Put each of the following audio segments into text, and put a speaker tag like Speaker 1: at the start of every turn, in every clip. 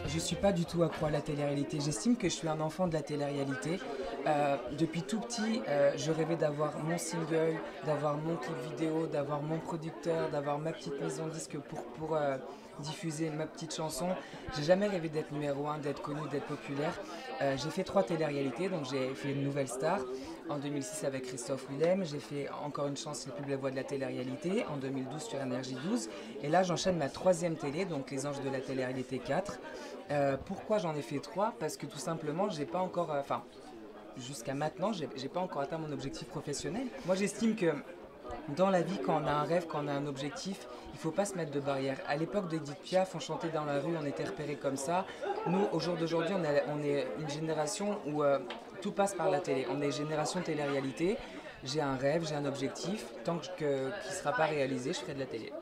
Speaker 1: Je suis pas du tout accro à la télé-réalité. J'estime que je suis un enfant de la télé-réalité. Depuis tout petit, je rêvais d'avoir mon single, d'avoir mon clip vidéo, d'avoir mon producteur, d'avoir ma petite maison de disque pour diffuser ma petite chanson. J'ai jamais rêvé d'être numéro 1, d'être connu, d'être populaire. J'ai fait 3 télé-réalités, donc j'ai fait une nouvelle star en 2006 avec Christophe Willem. J'ai fait encore une chance, les plus belles voix de la télé-réalité en 2012 sur Énergie 12. Et là, j'enchaîne ma 3e télé, donc Les Anges de la télé-réalité 4. Pourquoi j'en ai fait 3? Parce que tout simplement, j'ai pas encore, jusqu'à maintenant, j'ai pas encore atteint mon objectif professionnel. Moi, j'estime que dans la vie, quand on a un rêve, quand on a un objectif, il ne faut pas se mettre de barrières. À l'époque d'Edith Piaf, on chantait dans la rue, on était repérés comme ça. Nous, au jour d'aujourd'hui, on est une génération où tout passe par la télé. On est génération télé-réalité. J'ai un rêve, j'ai un objectif. Tant qu'il ne sera pas réalisé, je ferai de la télé.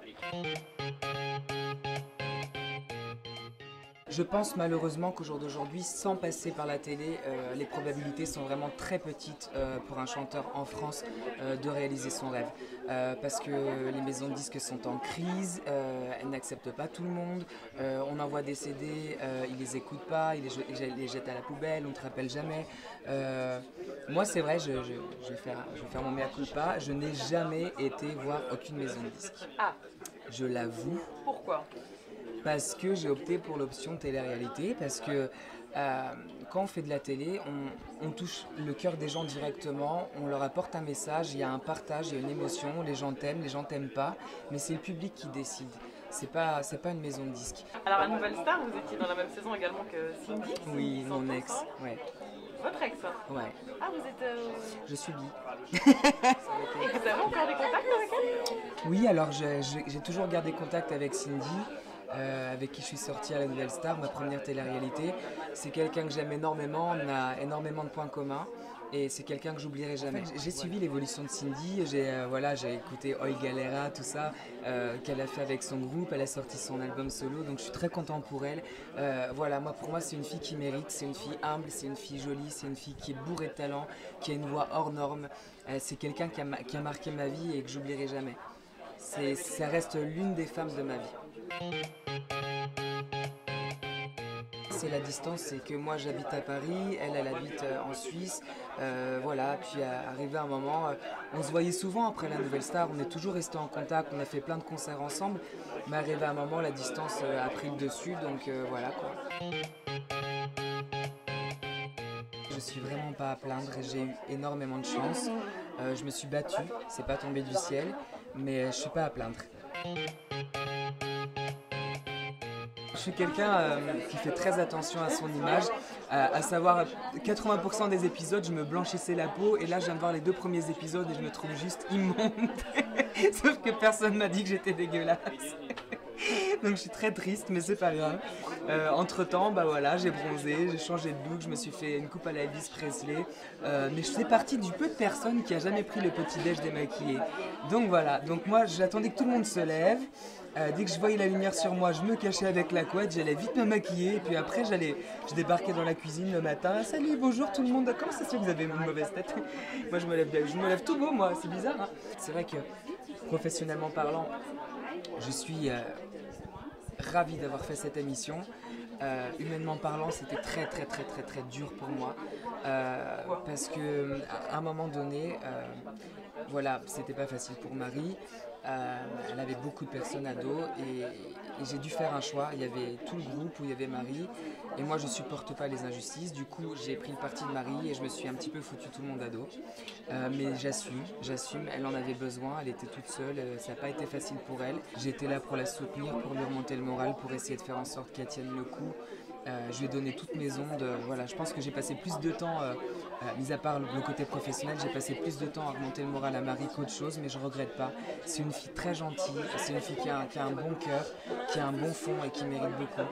Speaker 1: Je pense malheureusement qu'au jour d'aujourd'hui, sans passer par la télé, les probabilités sont vraiment très petites pour un chanteur en France de réaliser son rêve. Parce que les maisons de disques sont en crise, elles n'acceptent pas tout le monde, on envoie des CD, ils les écoutent pas, ils les jettent à la poubelle, on ne te rappelle jamais. Moi c'est vrai, je vais faire mon mea culpa, je n'ai jamais été voir aucune maison de disques.
Speaker 2: Ah.
Speaker 1: Je l'avoue.
Speaker 2: Pourquoi ?
Speaker 1: Parce que j'ai opté pour l'option télé-réalité, parce que quand on fait de la télé, on touche le cœur des gens directement, on leur apporte un message, il y a un partage, il y a une émotion, les gens t'aiment pas, mais c'est le public qui décide. C'est pas une maison de disques.
Speaker 2: Alors à Nouvelle Star, vous étiez dans la même saison également que Cindy.
Speaker 1: Oui, mon ex, ouais.
Speaker 2: Votre ex?
Speaker 1: Ouais.
Speaker 2: Ah, vous êtes...
Speaker 1: Je suis bi.
Speaker 2: Et vous avez encore des contacts avec elle?
Speaker 1: Oui, alors j'ai toujours gardé contact avec Cindy. Avec qui je suis sortie à la Nouvelle Star, ma première télé-réalité. C'est quelqu'un que j'aime énormément, on a énormément de points communs et c'est quelqu'un que j'oublierai jamais. J'ai suivi l'évolution de Cindy, j'ai écouté Oi Galera, tout ça, qu'elle a fait avec son groupe, elle a sorti son album solo, donc je suis très content pour elle. Pour moi c'est une fille qui mérite, c'est une fille humble, c'est une fille jolie, c'est une fille qui est bourrée de talent, qui a une voix hors norme. C'est quelqu'un qui a marqué ma vie et que j'oublierai jamais. Ça reste l'une des femmes de ma vie. C'est la distance, c'est que moi j'habite à Paris, elle habite en Suisse, puis arrivé à un moment, on se voyait souvent après la Nouvelle Star, on est toujours resté en contact, on a fait plein de concerts ensemble, mais arrivé à un moment la distance a pris le dessus, donc voilà quoi. Je suis vraiment pas à plaindre, j'ai eu énormément de chance, je me suis battue, c'est pas tombé du ciel, mais je suis pas à plaindre. Je suis quelqu'un qui fait très attention à son image, à savoir 80% des épisodes je me blanchissais la peau et là je viens de voir les 2 premiers épisodes et je me trouve juste immonde, sauf que personne m'a dit que j'étais dégueulasse. Donc je suis très triste mais c'est pas grave. Entre temps j'ai bronzé, j'ai changé de look, je me suis fait une coupe à la Elvis Presley, mais je fais partie du peu de personnes qui a jamais pris le petit déj démaquillé. Donc voilà, donc moi j'attendais que tout le monde se lève. Dès que je voyais la lumière sur moi, je me cachais avec la couette, j'allais vite me maquiller et puis après je débarquais dans la cuisine le matin. Salut, bonjour tout le monde, comment ça se fait que vous avez une mauvaise tête? Moi je me lève tout beau moi, c'est bizarre hein. C'est vrai que professionnellement parlant, je suis ravi d'avoir fait cette émission. Humainement parlant, c'était très dur pour moi parce que à un moment donné, c'était pas facile pour Marie. Elle avait beaucoup de personnes à dos et j'ai dû faire un choix. Il y avait tout le groupe où il y avait Marie et moi je supporte pas les injustices. Du coup j'ai pris le parti de Marie et je me suis un petit peu foutu tout le monde à dos. Mais j'assume, elle en avait besoin, elle était toute seule, ça n'a pas été facile pour elle. J'étais là pour la soutenir, pour lui remonter le moral, pour essayer de faire en sorte qu'elle tienne le coup. Je lui ai donné toutes mes ondes. Je pense que j'ai passé plus de temps, mis à part le côté professionnel, j'ai passé plus de temps à remonter le moral à Marie qu'autre chose, mais je regrette pas. C'est une fille très gentille, c'est une fille qui a un bon cœur, qui a un bon fond et qui mérite beaucoup.